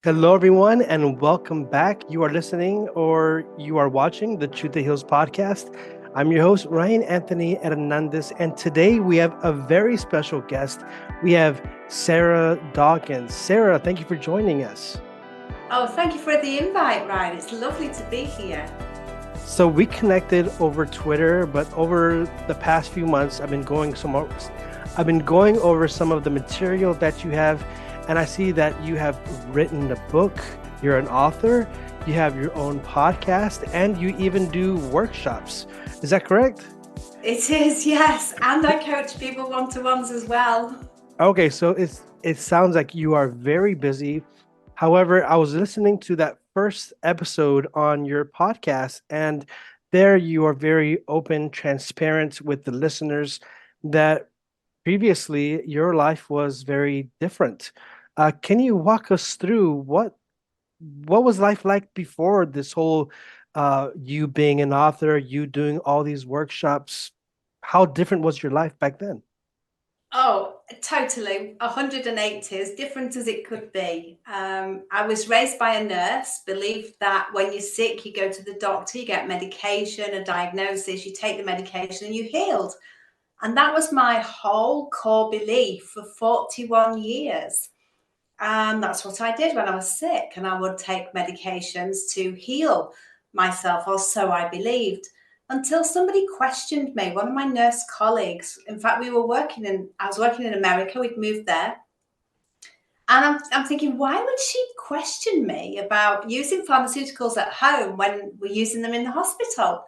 Hello, everyone, and welcome back. You are listening or you are watching the Truth That Heals podcast. I'm your host, Ryan Anthony Hernandez, and today we have a very special guest. We have Sarah Dawkins. Sarah, thank you for joining us. Oh, thank you for the invite, Ryan. It's lovely to be here. So we connected over Twitter, but over the past few months, I've been going over some of the material that you have, and I see that you have written a book. You're an author. You have your own podcast, and you even do workshops. Is that correct? It is, yes. And I coach people one-to-ones as well. Okay, so it sounds like you are very busy. However, I was listening to that first episode on your podcast, and there you are very open, transparent with the listeners that previously your life was very different. Can you walk us through what was life like before this whole you being an author, you doing all these workshops? How different was your life back then? Oh, totally. 180, as different as it could be. I was raised by a nurse, believed that when you're sick, you go to the doctor, you get medication, a diagnosis, you take the medication and you're healed. And that was my whole core belief for 41 years. And that's what I did when I was sick. And I would take medications to heal myself, or so I believed, until somebody questioned me. One of my nurse colleagues, in fact, I was working in America, we'd moved there. And I'm thinking, why would she question me about using pharmaceuticals at home when we're using them in the hospital?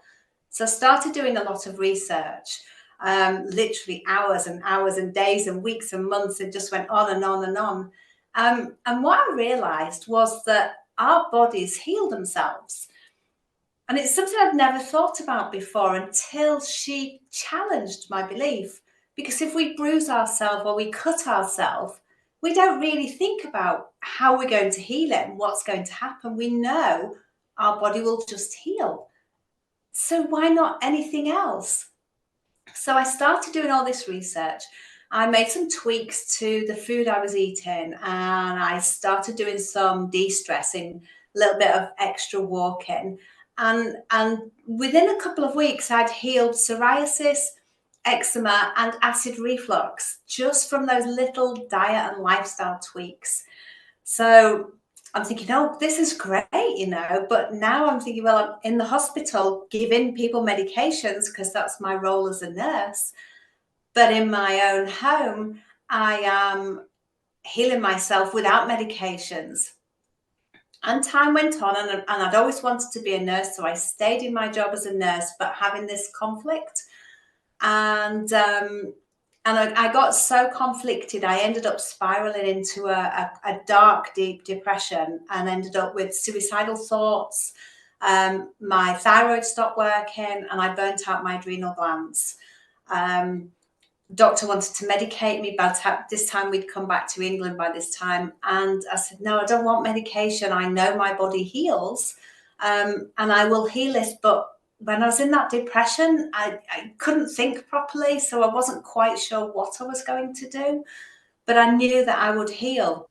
So I started doing a lot of research, literally hours and hours and days and weeks and months. It just went on and on and on. And what I realized was that our bodies heal themselves. And it's something I'd never thought about before until she challenged my belief. Because if we bruise ourselves or we cut ourselves, we don't really think about how we're going to heal it and what's going to happen. We know our body will just heal. So why not anything else? So I started doing all this research. I made some tweaks to the food I was eating, and I started doing some de-stressing, a little bit of extra walking. And within a couple of weeks, I'd healed psoriasis, eczema, and acid reflux just from those little diet and lifestyle tweaks. So I'm thinking, oh, this is great. But now I'm thinking, well, I'm in the hospital giving people medications because that's my role as a nurse. But in my own home, I am healing myself without medications. And time went on, and I'd always wanted to be a nurse. So I stayed in my job as a nurse, but having this conflict. And I got so conflicted, I ended up spiraling into a dark, deep depression and ended up with suicidal thoughts. My thyroid stopped working and I burnt out my adrenal glands. Um, Doctor wanted to medicate me, but this time we'd come back to England by this time. And I said, no, I don't want medication. I know my body heals, and I will heal this. But when I was in that depression, I couldn't think properly. So I wasn't quite sure what I was going to do, but I knew that I would heal.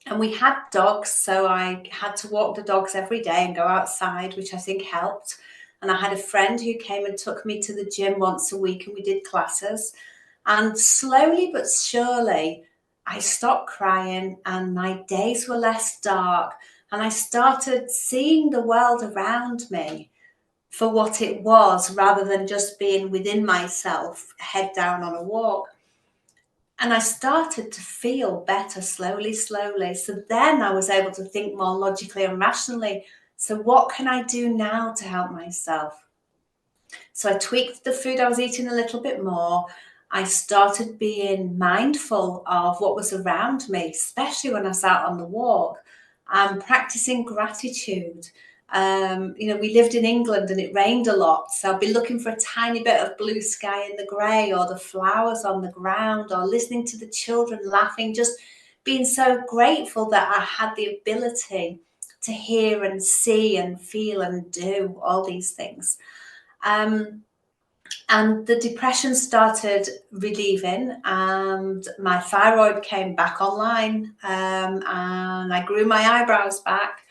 And we had dogs, so I had to walk the dogs every day and go outside, which I think helped. And I had a friend who came and took me to the gym once a week and we did classes. And slowly but surely, I stopped crying and my days were less dark. And I started seeing the world around me for what it was rather than just being within myself, head down on a walk. And I started to feel better slowly, slowly. So then I was able to think more logically and rationally. So, what can I do now to help myself? So, I tweaked the food I was eating a little bit more. I started being mindful of what was around me, especially when I sat on the walk, and practicing gratitude. We lived in England and it rained a lot. So I'd be looking for a tiny bit of blue sky in the grey or the flowers on the ground or listening to the children laughing, just being so grateful that I had the ability to hear and see and feel and do all these things. Um, And the depression started relieving, and my thyroid came back online, and I grew my eyebrows back.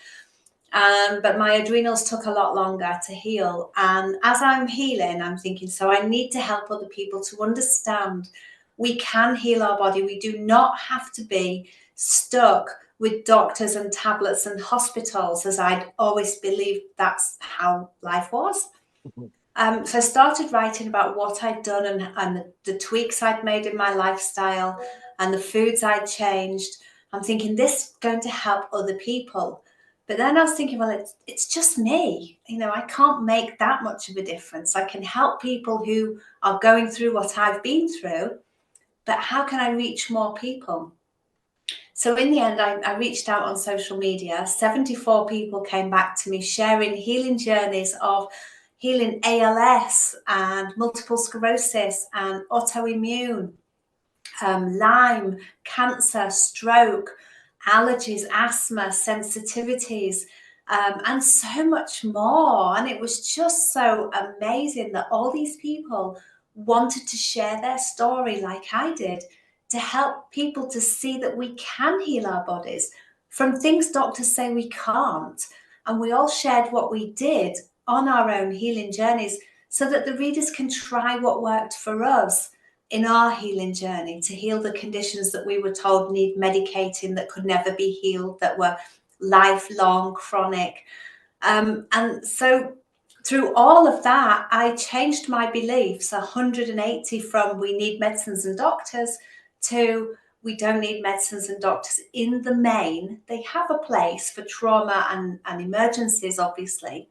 But my adrenals took a lot longer to heal. And as I'm healing, I'm thinking, so I need to help other people to understand we can heal our body. We do not have to be stuck with doctors and tablets and hospitals, as I'd always believed that's how life was. So I started writing about what I'd done, and the tweaks I'd made in my lifestyle and the foods I'd changed. I'm thinking this is going to help other people. But then I was thinking, well, it's just me. I can't make that much of a difference. I can help people who are going through what I've been through, but how can I reach more people? So in the end, I reached out on social media. 74 people came back to me sharing healing journeys of healing ALS and multiple sclerosis and autoimmune, Lyme, cancer, stroke, allergies, asthma, sensitivities, and so much more. And it was just so amazing that all these people wanted to share their story like I did, to help people to see that we can heal our bodies from things doctors say we can't. And we all shared what we did on our own healing journeys so that the readers can try what worked for us in our healing journey to heal the conditions that we were told need medicating, that could never be healed, that were lifelong, chronic. And so through all of that, I changed my beliefs 180, from we need medicines and doctors to we don't need medicines and doctors. In the main, they have a place for trauma and emergencies, obviously.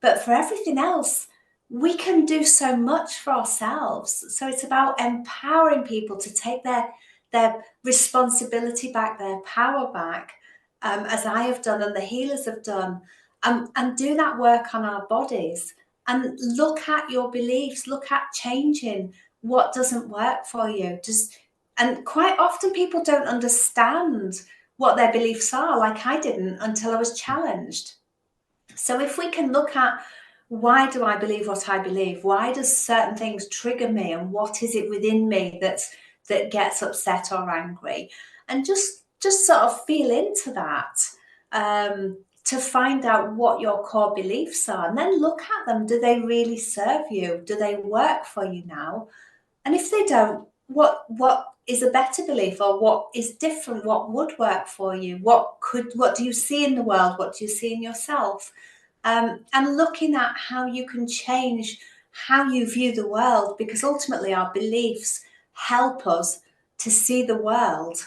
But for everything else, we can do so much for ourselves. So it's about empowering people to take their responsibility back, their power back, as I have done and the healers have done, and do that work on our bodies. And look at your beliefs, look at changing what doesn't work for you. And quite often people don't understand what their beliefs are, like I didn't until I was challenged. So if we can look at, why do I believe what I believe? Why does certain things trigger me? And what is it within me that gets upset or angry? And just sort of feel into that, to find out what your core beliefs are, and then look at them. Do they really serve you? Do they work for you now? And if they don't, what is a better belief, or what is different? What would work for you? What do you see in the world? What do you see in yourself? And looking at how you can change how you view the world, because ultimately our beliefs help us to see the world.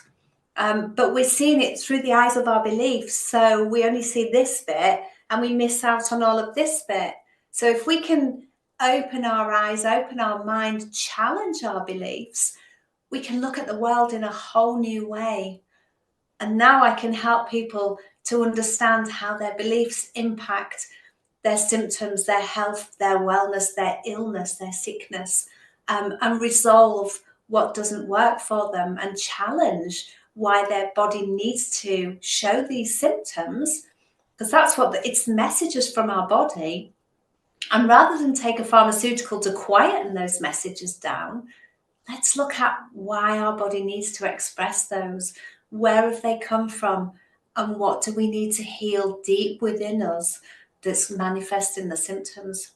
But we're seeing it through the eyes of our beliefs. So we only see this bit and we miss out on all of this bit. So if we can open our eyes, open our mind, challenge our beliefs, we can look at the world in a whole new way. And now I can help people to understand how their beliefs impact their symptoms, their health, their wellness, their illness, their sickness, and resolve what doesn't work for them, and challenge why their body needs to show these symptoms, because that's what it's messages from our body. And rather than take a pharmaceutical to quieten those messages down, let's look at why our body needs to express those. Where have they come from? And what do we need to heal deep within us that's manifesting the symptoms?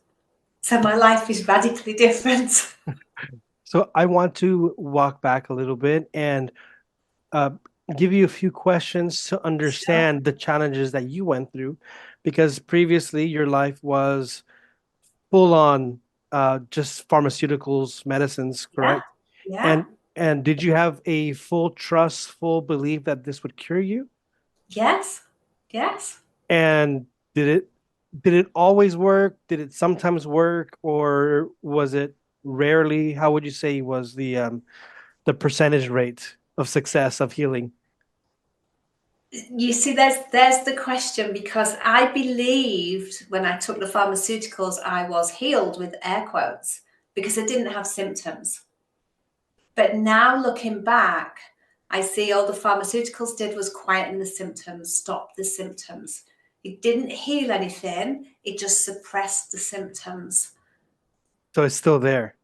So my life is radically different. So I want to walk back a little bit and uh, give you a few questions to Sure. understand the challenges that you went through, because previously your life was full on just pharmaceuticals, medicines, Yeah. correct? Yeah. And did you have a full trust, full belief that this would cure you? Yes. Yes. And did it always work? Did it sometimes work, or was it rarely? How would you say was the percentage rate of success of healing? You see, there's the question, because I believed when I took the pharmaceuticals I was healed, with air quotes, because I didn't have symptoms. But now looking back, I see all the pharmaceuticals did was quieten the symptoms, stop the symptoms. It didn't heal anything, it just suppressed the symptoms. So it's still there.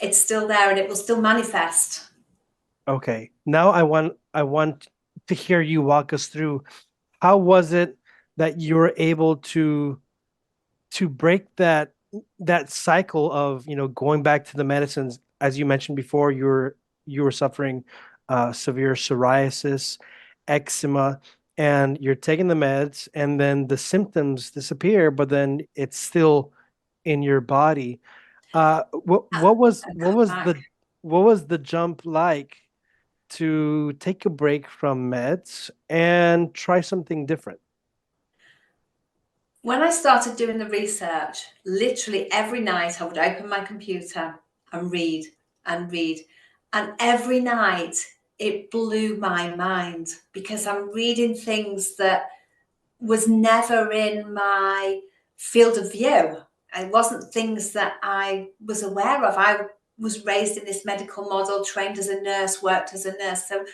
It's still there and it will still manifest. Okay. Now I want to hear you walk us through how was it that you were able to break that cycle of, going back to the medicines. As you mentioned before, you were suffering severe psoriasis, eczema, and you're taking the meds, and then the symptoms disappear, but then it's still in your body. What was And what come was back. the jump like to take a break from meds and try something different? When I started doing the research, literally every night I would open my computer and read and read. And every night it blew my mind because I'm reading things that was never in my field of view. It wasn't things that I was aware of. I was raised in this medical model, trained as a nurse, worked as a nurse, so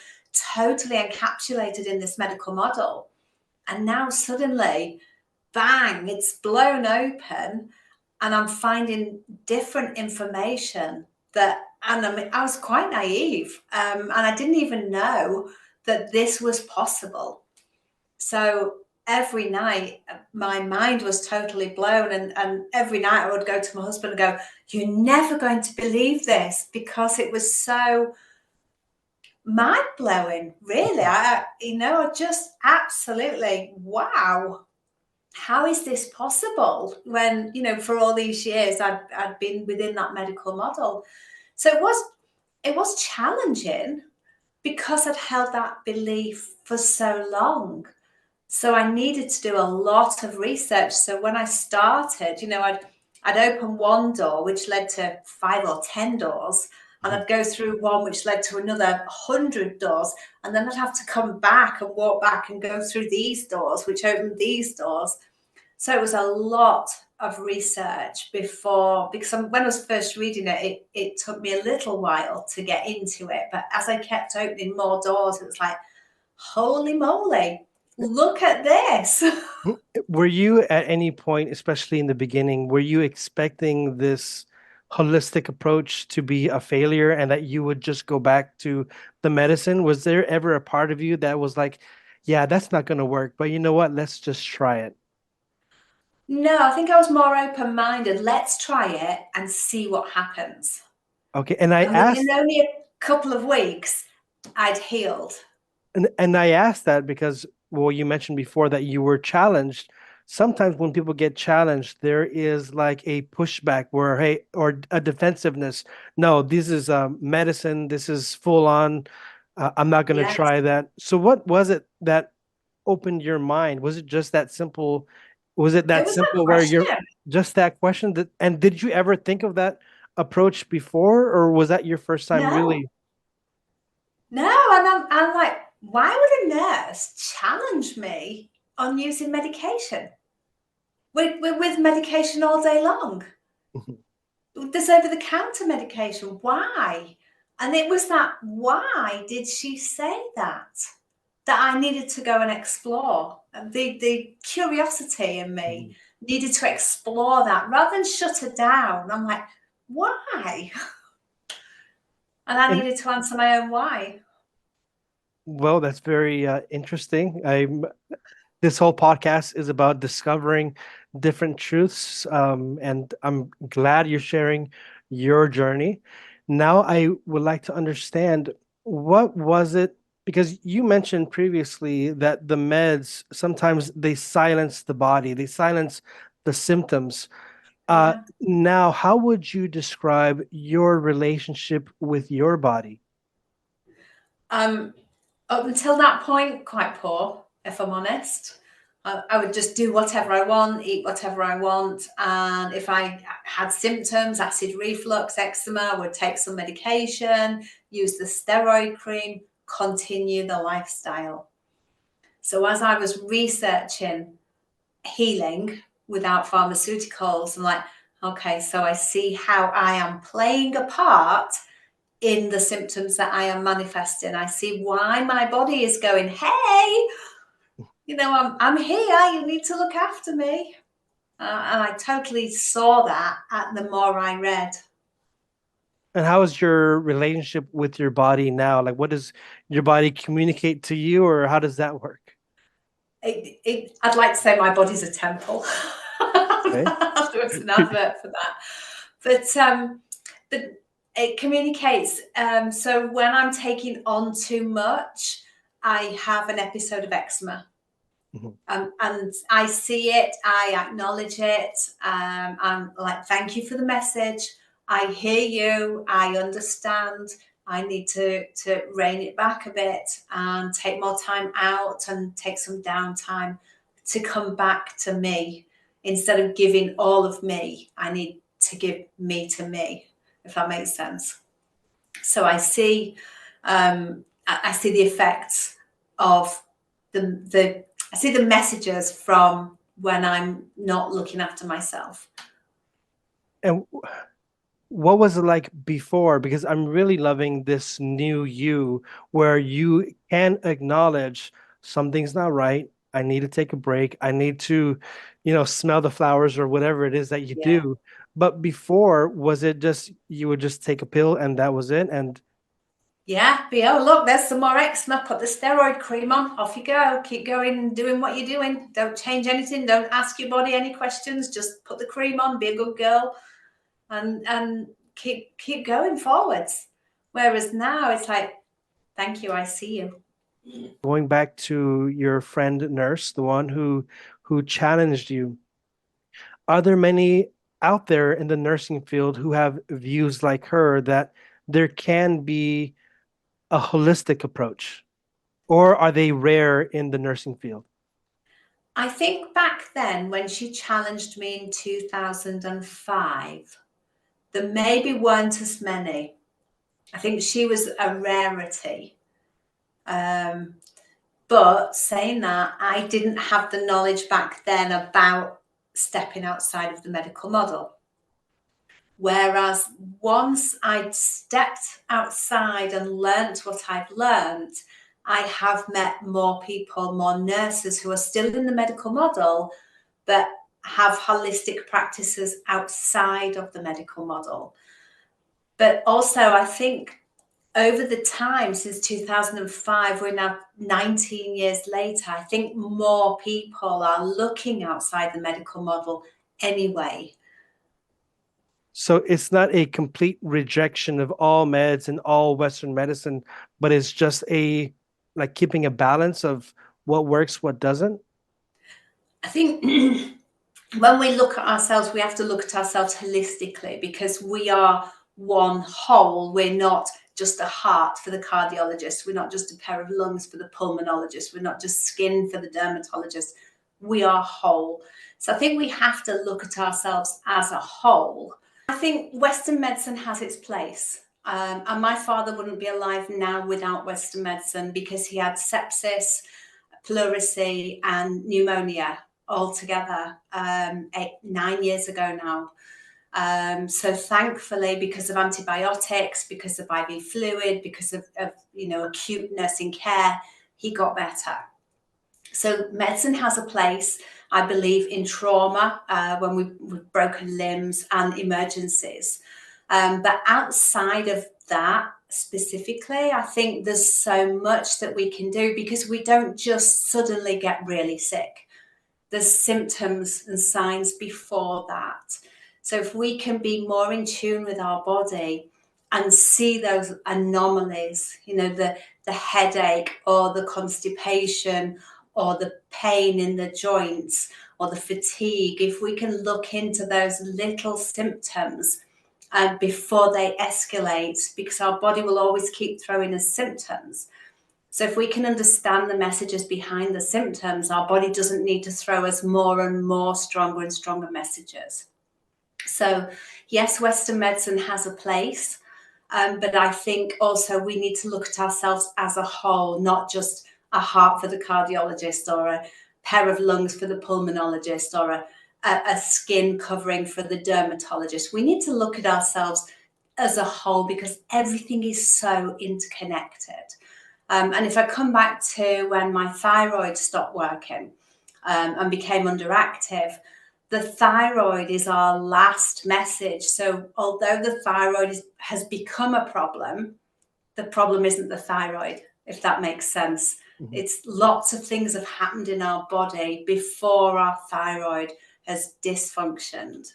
totally encapsulated in this medical model. And now suddenly, bang, it's blown open, and I'm finding different information that, and I mean, I was quite naive, and I didn't even know that this was possible. So every night my mind was totally blown, and every night I would go to my husband and go, "You're never going to believe this," because it was so mind blowing, really. Just absolutely wow. How is this possible when, for all these years I'd been within that medical model? So it was challenging because I'd held that belief for so long. So I needed to do a lot of research. So when I started, I'd open one door which led to 5 or 10 doors, and I'd go through one which led to another 100 doors, and then I'd have to come back and walk back and go through these doors which opened these doors. So it was a lot of research because when I was first reading it took me a little while to get into it. But as I kept opening more doors, it was like, holy moly, look at this. Were you at any point, especially in the beginning, were you expecting this holistic approach to be a failure and that you would just go back to the medicine? Was there ever a part of you that was like, yeah, that's not going to work, but you know what? Let's just try it. No, I think I was more open minded. Let's try it and see what happens. Okay. And I And within asked only a couple of weeks, I'd healed. And I asked that because, well, you mentioned before that you were challenged. Sometimes when people get challenged, there is like a pushback where, hey, or a defensiveness. No, this is medicine. This is full on. I'm not going to Yes, try that. So, what was it that opened your mind? Was it just that simple? Was it it that was that simple where you're question. just that question? And did you ever think of that approach before, or was that your first time No, really? no. And I'm like, why would a nurse challenge me on using medication? We're with medication all day long. There's over the counter medication. Why? And it was that, why did she say that I needed to go and explore. And the curiosity in me needed to explore that rather than shut her down. I'm like, why? And I And needed to answer my own why. well, that's very interesting. This whole podcast is about discovering different truths, and I'm glad you're sharing your journey. Now, I would like to understand what was it, because you mentioned previously that the meds sometimes they silence the body, they silence the symptoms. Yeah. Now, how would you describe your relationship with your body? Um, Up until that point, quite poor, if I'm honest. I would just do whatever I want, eat whatever I want. And if I had symptoms, acid reflux, eczema, I would take some medication, use the steroid cream, continue the lifestyle. So as I was researching healing without pharmaceuticals, I'm like, okay, so I see how I am playing a part in the symptoms that I am manifesting. I see why my body is going, hey, I'm here. You need to look after me. And I totally saw that the more I read. And how is your relationship with your body now? Like, what does your body communicate to you, or how does that work? I'd like to say my body's a temple. Okay. There was an advert for that. But it communicates. So when I'm taking on too much, I have an episode of eczema. Mhm. And I see it, I acknowledge it. I'm like, thank you for the message. I hear you. I understand. I need to rein it back a bit and take more time out and take some downtime to come back to me. Instead of giving all of me, I need to give me to me, if that makes sense. So I see the effects of the I see the messages from when I'm not looking after myself. And what was it like before? Because I'm really loving this new you where you can acknowledge something's not right. I need to take a break. I need to, smell the flowers or whatever it is that you Yeah. do. But before, was it just you would just take a pill and that was it? And Yeah, but oh look, there's some more eczema. Put the steroid cream on. Off you go. Keep going, doing what you're doing. Don't change anything. Don't ask your body any questions. Just put the cream on. Be a good girl, and keep going forwards. Whereas now it's like, thank you, I see you. going back to your friend nurse, the one who challenged you, are there many out there in the nursing field who have views like her that there can be a holistic approach, or are they rare in the nursing field? I think back then when she challenged me in 2005, there maybe weren't as many. I think she was a rarity. Um, but saying that, I didn't have the knowledge back then about stepping outside of the medical model. Whereas once I'd stepped outside and learnt what I've learnt, I have met more people, more nurses who are still in the medical model, but have holistic practices outside of the medical model. But also, I think over the time since 2005, we're now 19 years later, I think more people are looking outside the medical model anyway. So it's not a complete rejection of all meds and all Western medicine, but it's just a like keeping a balance of what works, what doesn't. I think when we look at ourselves, we have to look at ourselves holistically because we are one whole. We're not just a heart for the cardiologist. We're not just a pair of lungs for the pulmonologist. We're not just skin for the dermatologist. We are whole. So I think we have to look at ourselves as a whole. I think Western medicine has its place. And my father wouldn't be alive now without Western medicine because he had sepsis, pleurisy, and pneumonia all together 9 years ago now. So thankfully, because of antibiotics, because of IV fluid, because of acute nursing care, he got better. So medicine has a place, I believe, in trauma when we've broken limbs and emergencies. But outside of that specifically, I think there's so much that we can do because we don't just suddenly get really sick. There's symptoms and signs before that. So if we can be more in tune with our body and see those anomalies, the headache or the constipation or the pain in the joints or the fatigue, if we can look into those little symptoms before they escalate, because our body will always keep throwing us symptoms. So if we can understand the messages behind the symptoms, our body doesn't need to throw us more and more stronger and stronger messages. So yes, Western medicine has a place, but I think also we need to look at ourselves as a whole, not just a heart for the cardiologist or a pair of lungs for the pulmonologist or a skin covering for the dermatologist. We need to look at ourselves as a whole because everything is so interconnected. And if I come back to when my thyroid stopped working and became underactive, the thyroid is our last message. So although the thyroid has become a problem, the problem isn't the thyroid, if that makes sense. Mhm. It's lots of things have happened in our body before our thyroid has dysfunctioned.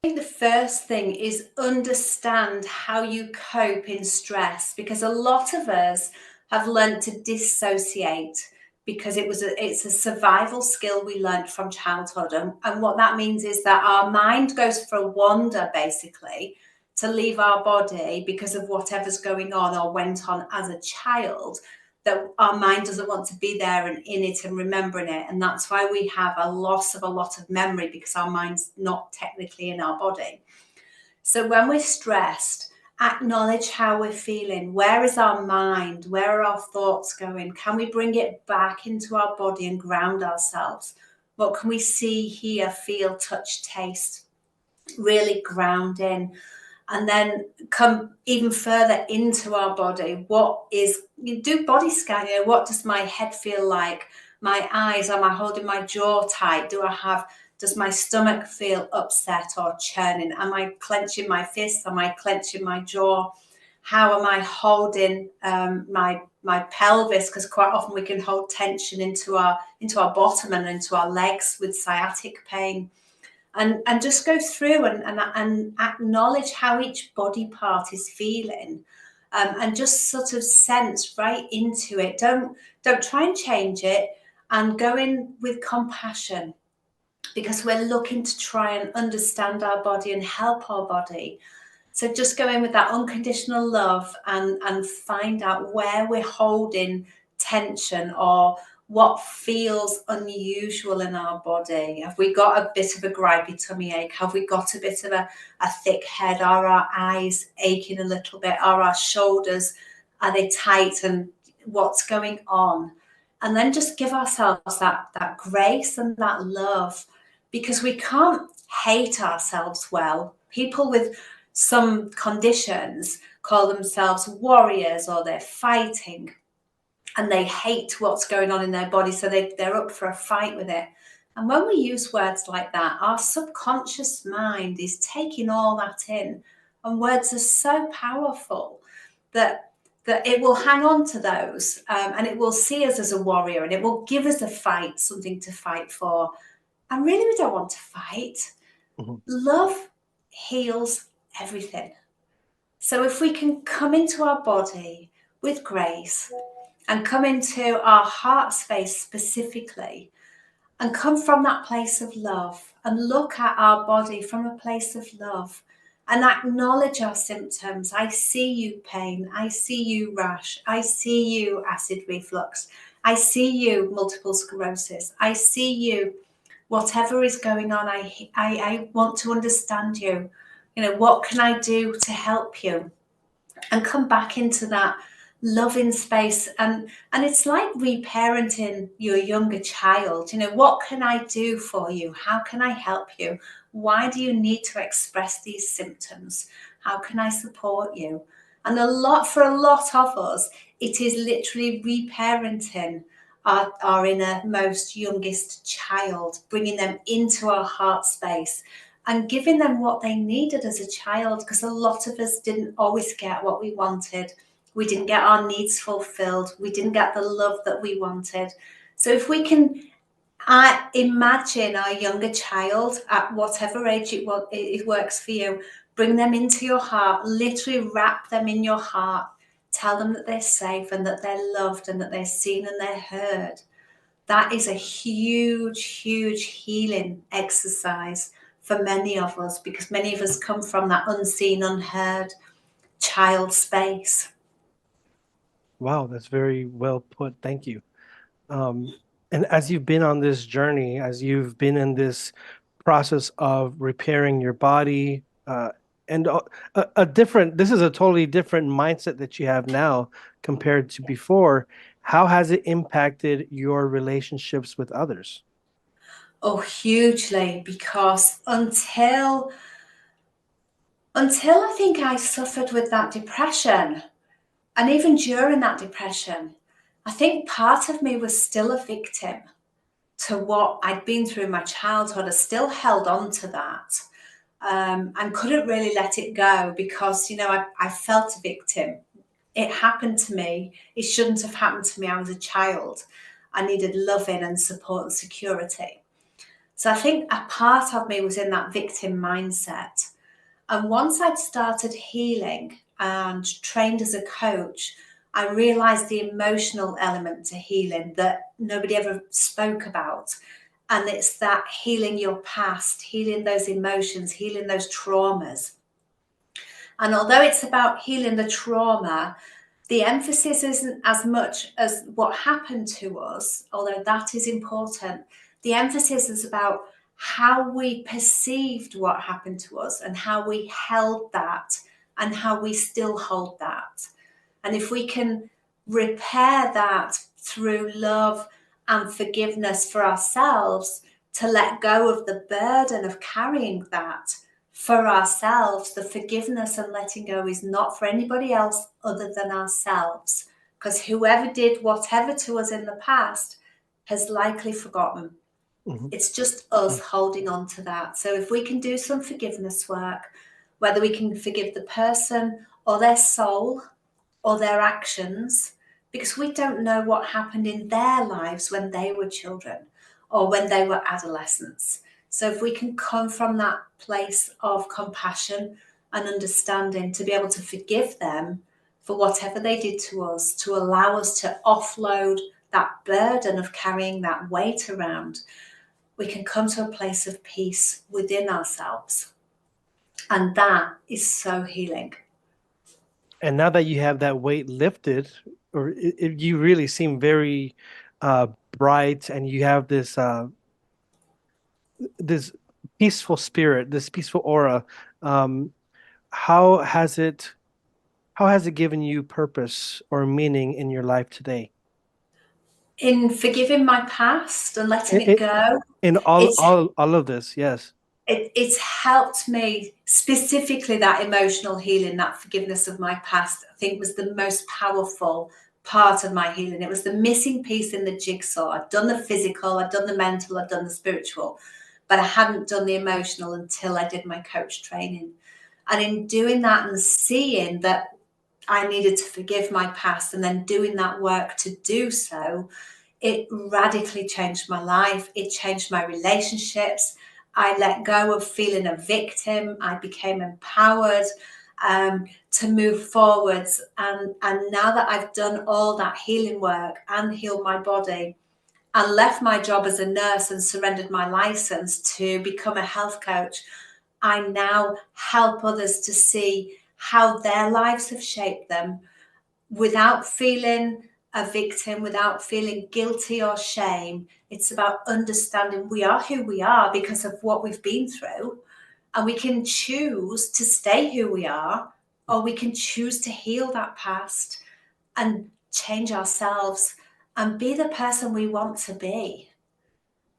I think the first thing is understand how you cope in stress, because a lot of us have learned to dissociate because it's a survival skill we learned from childhood. And what that means is that our mind goes for a wander, basically, to leave our body because of whatever's going on or went on as a child, that our mind doesn't want to be there and in it and remembering it. And that's why we have a loss of a lot of memory, because our mind's not technically in our body. So when we're stressed, acknowledge how we're feeling. Where is our mind? Where are our thoughts going? Can we bring it back into our body and ground ourselves? What can we see, hear, feel, touch, taste? Really ground in. And then come even further into our body. You do body scan, what does my head feel like? My eyes, am I holding my jaw tight? Does my stomach feel upset or churning? Am I clenching my fists? Am I clenching my jaw? How am I holding my pelvis? Because quite often we can hold tension into our bottom and into our legs with sciatic pain. And just go through and acknowledge how each body part is feeling, and just sort of sense right into it. Don't try and change it, and go in with compassion, because we're looking to try and understand our body and help our body. So just go in with that unconditional love and find out where we're holding tension, or what feels unusual in our body. Have we got a bit of a gripey tummy ache? Have we got a bit of a thick head? Are our eyes aching a little bit? Are our shoulders, are they tight? And what's going on? And then just give ourselves that grace and that love, because we can't hate ourselves well. People with some conditions call themselves warriors, or they're fighting and they hate what's going on in their body, so they're up for a fight with it. And when we use words like that, our subconscious mind is taking all that in, and words are so powerful that it will hang on to those, and it will see us as a warrior, and it will give us a fight, something to fight for. And really, we don't want to fight. Mhm. Love heals everything. So if we can come into our body with grace, and come into our heart space specifically, and come from that place of love, and look at our body from a place of love, and acknowledge our symptoms. I see you pain. I see you rash. I see you acid reflux. I see you multiple sclerosis. I see you whatever is going on. I want to understand you. What can I do to help you? And come back into that loving space. And it's like reparenting your younger child. What can I do for you? How can I help you? Why do you need to express these symptoms? How can I support you? And for a lot of us, it is literally reparenting our innermost youngest child, bringing them into our heart space and giving them what they needed as a child, because a lot of us didn't always get what we wanted. We didn't get our needs fulfilled. We didn't get the love that we wanted. So if we can imagine our younger child at whatever age it works for you, bring them into your heart, literally wrap them in your heart, tell them that they're safe and that they're loved and that they're seen and they're heard. That is a huge, huge healing exercise for many of us, because many of us come from that unseen, unheard child space. Wow, that's very well put. Thank you. Um, and as you've been on this journey, as you've been in this process of repairing your body, and this is a totally different mindset that you have now compared to before. How has it impacted your relationships with others? Oh, hugely, because until I think I suffered with that depression, and even during that depression, I think part of me was still a victim. to what I'd been through in my childhood. I still held on to that, and couldn't really let it go because, I felt a victim. It happened to me. It shouldn't have happened to me. I was a child. I needed loving and support and security. So I think a part of me was in that victim mindset. And once I'd started healing and trained as a coach, I realized the emotional element to healing that nobody ever spoke about. And it's that healing your past, healing those emotions, healing those traumas. And although it's about healing the trauma, the emphasis isn't as much as what happened to us, although that is important. The emphasis is about how we perceived what happened to us and how we held that and how we still hold that. And if we can repair that through love and forgiveness for ourselves, to let go of the burden of carrying that for ourselves, the forgiveness and letting go is not for anybody else other than ourselves. Because whoever did whatever to us in the past has likely forgotten. Mhm. It's just us holding on to that. So if we can do some forgiveness work, whether we can forgive the person or their soul or their actions, because we don't know what happened in their lives when they were children or when they were adolescents. So if we can come from that place of compassion and understanding to be able to forgive them for whatever they did to us, to allow us to offload that burden of carrying that weight around, we can come to a place of peace within ourselves. And that is so healing. And now that you have that weight lifted, or you really seem very uh, bright, and you have this peaceful spirit, this peaceful aura. Um, how has it how has it given you purpose or meaning in your life today? In forgiving my past and letting it In, go, in all it's all all of this, yes. it's helped me, specifically that emotional healing, that forgiveness of my past, I think was the most powerful part of my healing. It was the missing piece in the jigsaw. I'd done the physical, I'd done the mental, I'd done the spiritual, but I hadn't done the emotional until I did my coach training. And in doing that and seeing that I needed to forgive my past and then doing that work to do so, it radically changed my life. It changed my relationships. I let go of feeling a victim. I became empowered to move forwards. And now that I've done all that healing work and healed my body and left my job as a nurse and surrendered my license to become a health coach, I now help others to see how their lives have shaped them without feeling a victim, without feeling guilty or shame. It's about understanding we are who we are because of what we've been through. And we can choose to stay who we are, or we can choose to heal that past and change ourselves and be the person we want to be.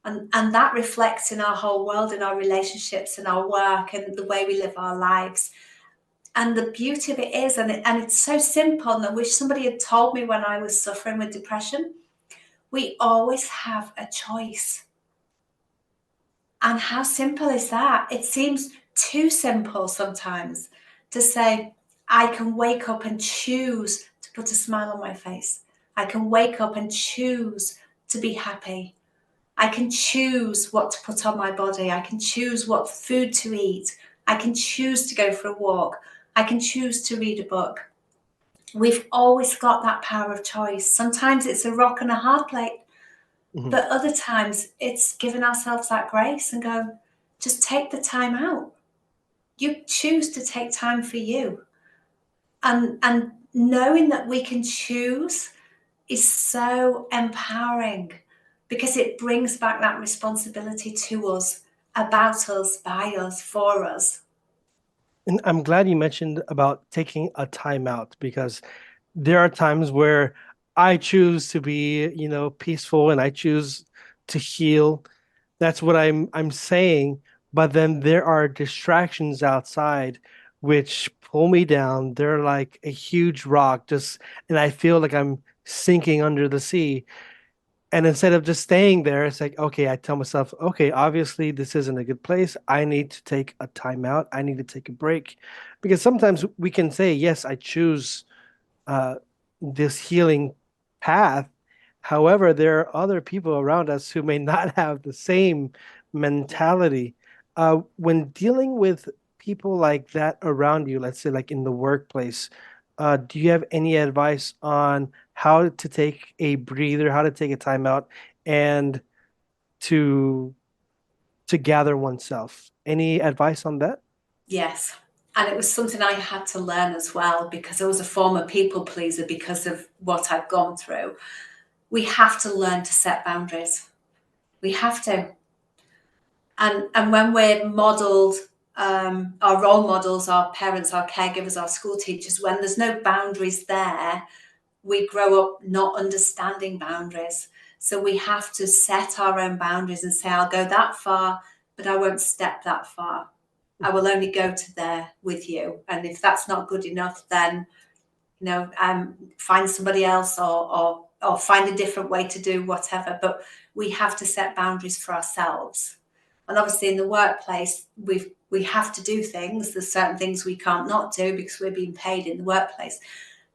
And that reflects in our whole world, in our relationships, in our work, and the way we live our lives. And the beauty of it is, and it's so simple, and I wish somebody had told me when I was suffering with depression, we always have a choice. And how simple is that? It seems too simple sometimes to say, I can wake up and choose to put a smile on my face. I can wake up and choose to be happy. I can choose what to put on my body. I can choose what food to eat. I can choose to go for a walk. I can choose to read a book. We've always got that power of choice. Sometimes it's a rock and a hard plate, Mhm. but other times it's giving ourselves that grace and go, just take the time out. You choose to take time for you. And knowing that we can choose is so empowering because it brings back that responsibility to us, about us, by us, for us. And I'm glad you mentioned about taking a time out, because there are times where I choose to be, peaceful, and I choose to heal. That's what I'm saying. But then there are distractions outside which pull me down. They're like a huge rock, just, and I feel like I'm sinking under the sea. And instead of just staying there, it's like, okay, I tell myself, okay, obviously this isn't a good place. I need to take a timeout. I need to take a break. Because sometimes we can say, yes, I choose uh, this healing path. However, there are other people around us who may not have the same Yeah. mentality. When dealing with people like that around you, let's say like in the workplace, do you have any advice on how to take a breather, how to take a timeout, and to to gather oneself? Any advice on that? Yes. And it was something I had to learn as well because I was a former people pleaser because of what I've gone through. We have to learn to set boundaries. We have to. And when we're modeled, our role models, our parents, our caregivers, our school teachers, when there's no boundaries there, we grow up not understanding boundaries. So we have to set our own boundaries and say, I'll go that far, but I won't step that far. I will only go to there with you. And if that's not good enough, then find somebody else or find a different way to do whatever. But we have to set boundaries for ourselves. And obviously in the workplace, we have to do things. There's certain things we can't not do because we're being paid in the workplace.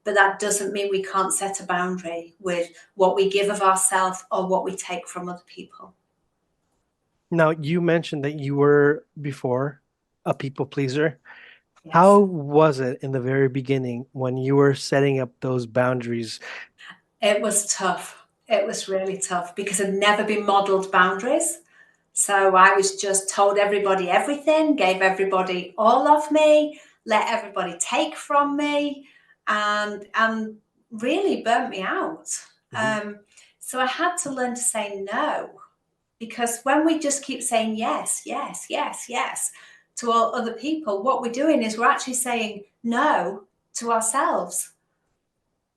But that doesn't mean we can't set a boundary with what we give of ourselves or what we take from other people. Now, you mentioned that you were before a people pleaser. How Yes. was it in the very beginning when you were setting up those boundaries? It was tough. It was really tough because I'd never been modeled boundaries. So I was just told everybody everything, gave everybody all of me, let everybody take from me, and really burnt me out. Mhm. So I had to learn to say no, because when we just keep saying yes, yes, yes, yes to all other people, what we're doing is we're actually saying no to ourselves.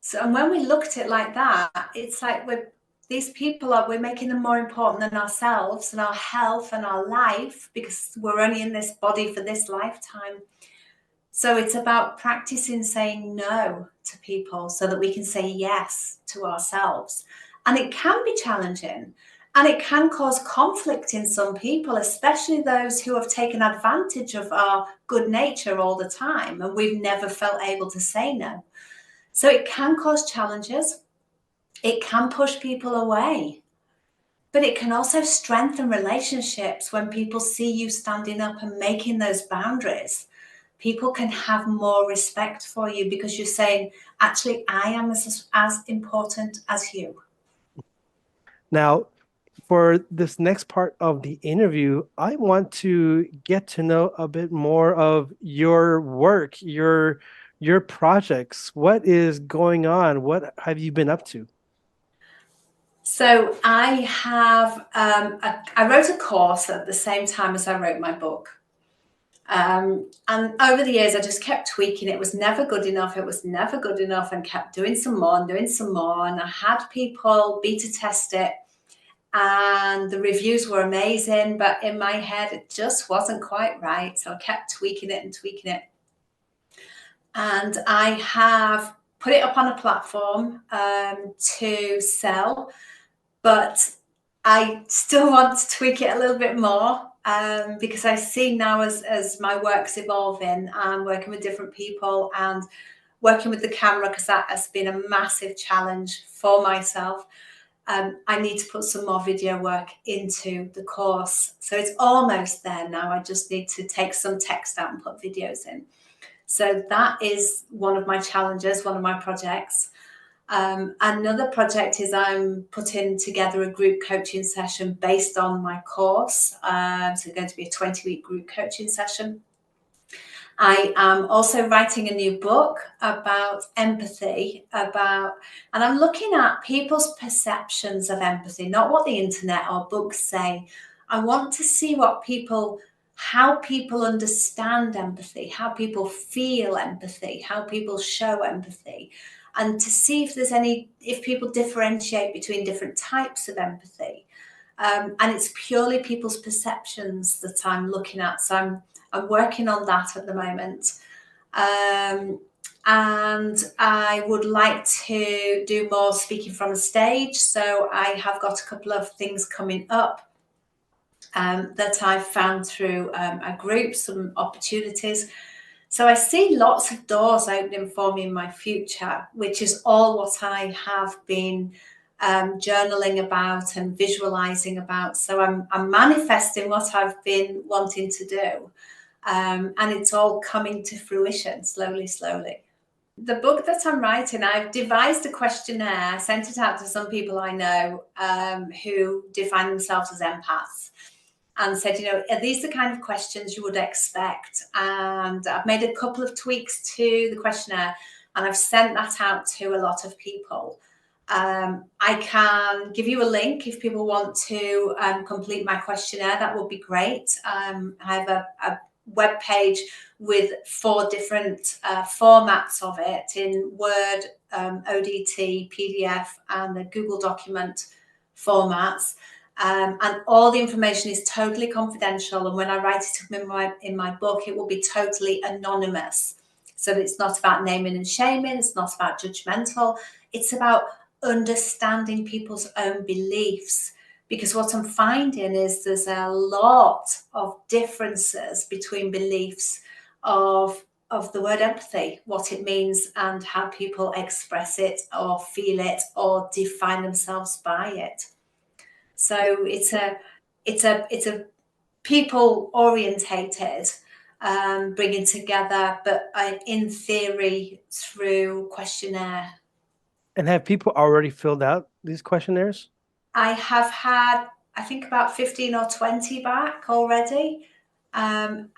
So, and when we look at it like that, it's like we're making them more important than ourselves and our health and our life because we're only in this body for this lifetime. So it's about practicing saying no to people so that we can say yes to ourselves. And it can be challenging and it can cause conflict in some people, especially those who have taken advantage of our good nature all the time and we've never felt able to say no. So it can cause challenges. It can push people away, but it can also strengthen relationships when people see you standing up and making those boundaries. People can have more respect for you because you're saying, actually, I am as important as you. Now, for this next part of the interview, I want to get to know a bit more of your work, your projects. What is going on? What have you been up to? So I wrote a course at the same time as I wrote my book. And over the years, I just kept tweaking. It was never good enough. It was never good enough, and kept doing some more and doing some more. And I had people beta test it, and the reviews were amazing. But in my head, it just wasn't quite right. So I kept tweaking it and tweaking it. And I have put it up on a platform to sell, but I still want to tweak it a little bit more because I see now as my work's evolving and working with different people and working with the camera, because that has been a massive challenge for myself. I need to put some more video work into the course. So it's almost there now. I just need to take some text out and put videos in. So that is one of my challenges, one of my projects. Another project is I'm putting together a group coaching session based on my course. So going to be a 20-week group coaching session. I am also writing a new book about empathy, and I'm looking at people's perceptions of empathy, not what the internet or books say. I want to see how people understand empathy, how people feel empathy, how people show empathy, and to see if people differentiate between different types of empathy. And it's purely people's perceptions that I'm looking at. So I'm working on that at the moment. And I would like to do more speaking from a stage. So I have got a couple of things coming up that I've found through a group, some opportunities. So I see lots of doors opening for me in my future, which is all what I have been journaling about and visualizing about. So I'm manifesting what I've been wanting to do. And it's all coming to fruition slowly, slowly. The book that I'm writing, I've devised a questionnaire, sent it out to some people I know who define themselves as empaths, and said, are these the kind of questions you would expect? And I've made a couple of tweaks to the questionnaire, and I've sent that out to a lot of people. I can give you a link if people want to complete my questionnaire. That would be great. I have a web page with 4 different formats of it in Word, ODT, PDF, and the Google document formats. And all the information is totally confidential. And when I write it up in my book, it will be totally anonymous. So it's not about naming and shaming. It's not about judgmental. It's about understanding people's own beliefs. Because what I'm finding is there's a lot of differences between beliefs of the word empathy, what it means and how people express it or feel it or define themselves by it. So it's a people orientated bringing together, but in theory through questionnaire. And have people already filled out these questionnaires? I have had, I think, about 15 or 20 back already. And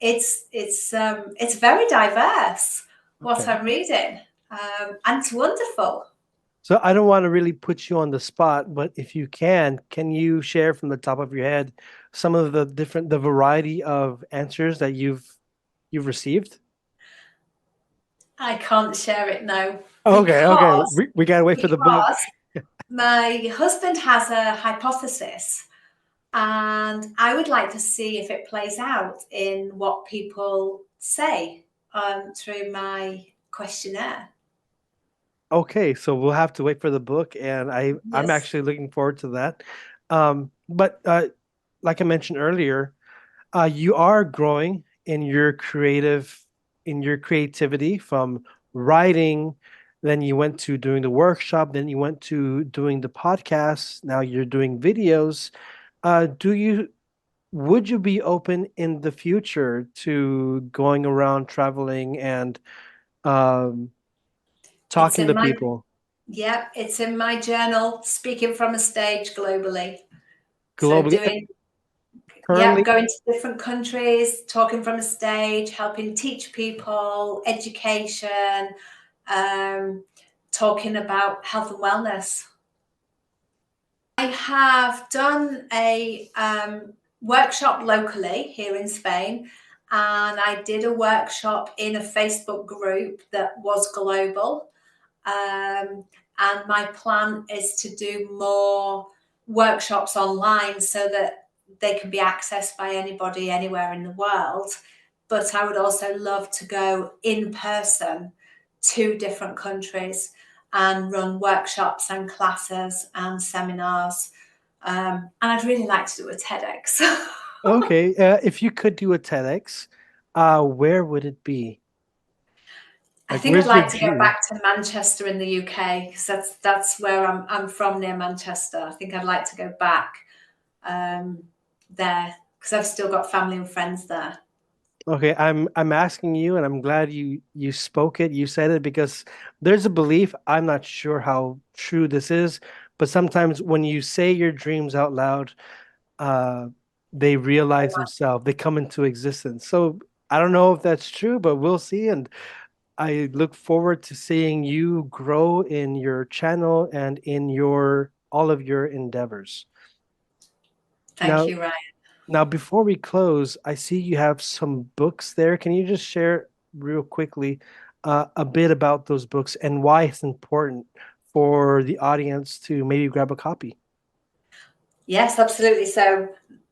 it's very diverse what Okay. I'm reading. And it's wonderful. So I don't want to really put you on the spot, but if you can you share from the top of your head some of the variety of answers that you've received? I can't share it now Okay, okay. because We gotta wait for the book. because my husband has a hypothesis, and I would like to see if it plays out in what people say through my questionnaire. Okay, so we'll have to wait for the book, and I'm Yes, actually looking forward to that. But like I mentioned earlier, you are growing in your creativity from writing, then you went to doing the workshop, then you went to doing the podcast, now you're doing videos. Do you would you be open in the future to going around traveling and um, it's talking in to my people it's in my journal. Speaking from a stage globally. So globally? Currently, going to different countries, talking from a stage, helping teach people, education, um, talking about health and wellness. I have done a workshop locally here in Spain, and I did a workshop in a Facebook group that was global. And my plan is to do more workshops online so that they can be accessed by anybody anywhere in the world. But I would also love to go in person to different countries and run workshops and classes and seminars. And I'd really like to do a TEDx. okay. If you could do a TEDx, where would it be? I Like, think I'd where's your like to go dream? back to Manchester in the UK because that's where I'm from, near Manchester. I think I'd like to go back there because I've still got family and friends there. Okay, I'm asking you, and I'm glad you spoke it, you said it, because there's a belief, I'm not sure how true this is, but sometimes when you say your dreams out loud, uh, they realize themselves, they come into existence. So I don't know if that's true, but we'll see. And I look forward to seeing you grow in your channel and in your all of your endeavors. Thank Now, you, Ryan. Now, before we close, I see you have some books there. Can you just share real quickly a bit about those books and why it's important for the audience to maybe grab a copy? Yes, absolutely. So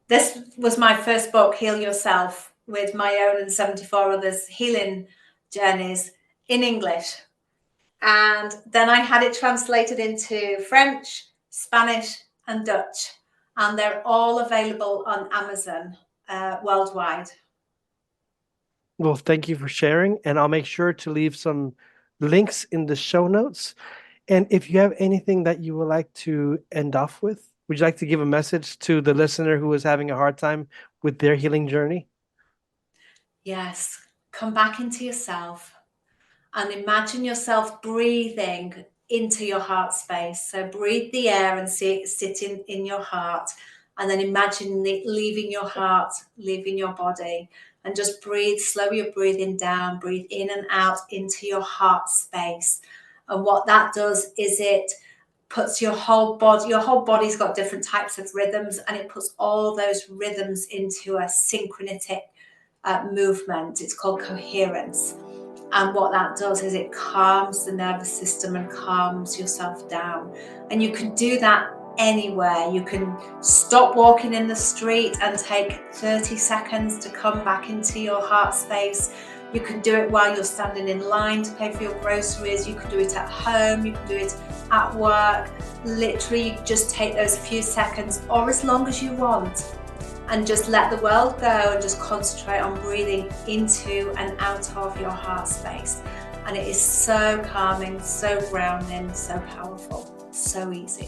this was my first book, Heal Yourself, with my own and 74 others healing journeys. in English. And then I had it translated into French, Spanish, and Dutch. And they're all available on Amazon worldwide. Well, thank you for sharing, and I'll make sure to leave some links in the show notes. And if you have anything that you would like to end off with, would you like to give a message to the listener who is having a hard time with their healing journey? Yes, come back into yourself and imagine yourself breathing into your heart space. So breathe the air and sit in your heart, and then imagine it leaving your heart, leaving your body, and just breathe, slow your breathing down, breathe in and out into your heart space. And what that does is it puts your whole body's got different types of rhythms, and it puts all those rhythms into a synchronistic movement. It's called coherence. And what that does is it calms the nervous system and calms yourself down. And you can do that anywhere. You can stop walking in the street and take 30 seconds to come back into your heart space. You can do it while you're standing in line to pay for your groceries. You can do it at home. You can do it at work. Literally, you just take those few seconds, or as long as you want, and just let the world go and just concentrate on breathing into and out of your heart space. And it is so calming, so grounding, so powerful, so easy.